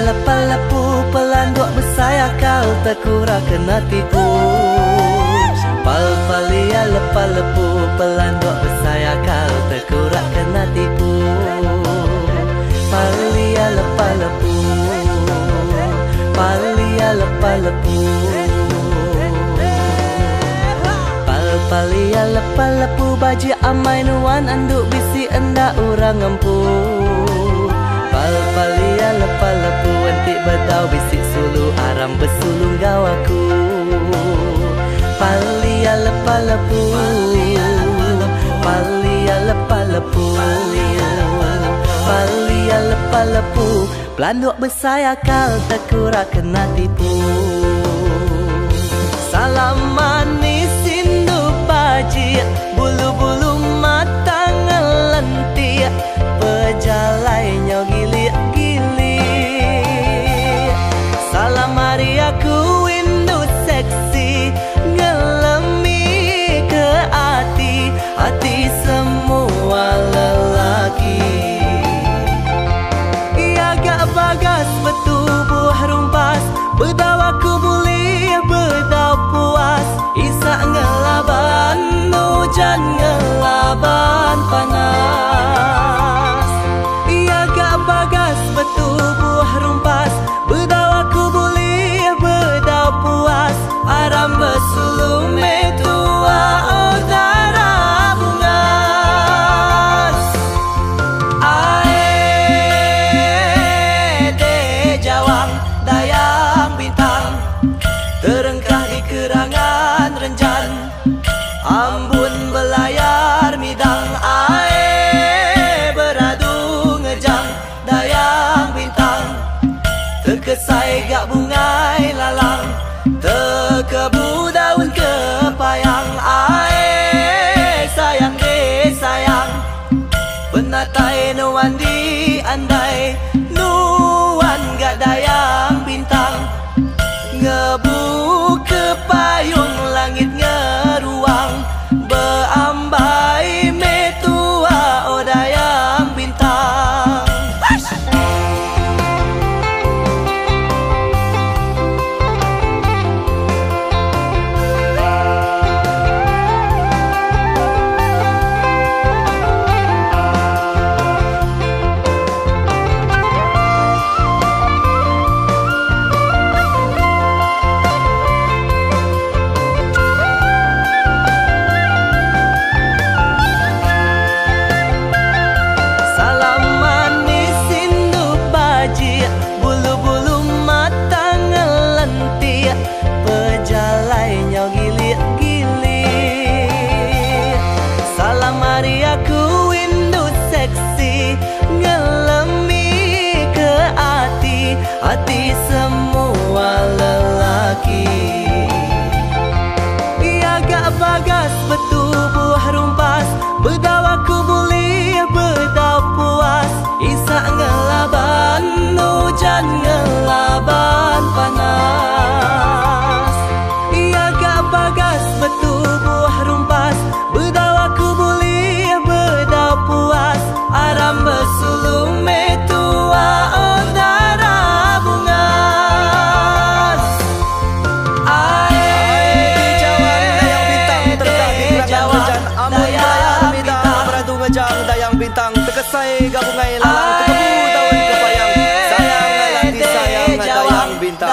lepa-lepu pelanduk bersaya kau terkura kena tipu. Pal-palia lepa-lepu pelanduk bersaya kau terkura kena tipu. Palia lepa-lepu, palia lepa-lepu, pal-palia lepa-lepu baji amai nuan anduk bisi enda urang empu. Pal-palia lepa-lepu entik bedau bisik sulu aram besulung gawaku. Palia lepa-lepu, palia lepa-lepu, palia lepa-lepu pelanduk bersaya kau terkura kena tipu. Salam manis sindu baji bulu-bulu mata ngelentik pejalainya gilik-gilik. Salam hari aku windu seksi ngelemi ke hati, hati semua lelaki. Bagas betubuh rumpas bedau aku boleh bedau puas. Isak ngelaban hujan ngelaban panas. Ia gak bagas betubuh rumpas bedau aku boleh bedau puas. Aram besulung metua udara bungas. Dayang bintang terengkah di kerangan renjan, ambun belayar midang air beradu ngejang. Dayang bintang terkesai gak bungai lalang, terkebu daun kepayang. Air sayang deh sayang, penatai nuan di andai nuan gak dayang bintang. Ngebuka payung langit ngeruang beambai metua oh dayang bintang. Pejalainya gilik-gilik. Salam hari aku windu seksi ngelemi ke hati, hati semua lelaki. Ia gak bagas betubuh rumpas bedau aku boleh bedau puas. Isak ngelaban hujan ngelaban panas. Ia gak bagas betubuh rumpas bedau aku boleh bedau puas. Aram besulung metua udara bungas. Dayang bintang beradu ngejang. Dayang bintang terkesai gabungai lalang, terkebu daun kepayang. Sayang nanti sayang dayang bintang.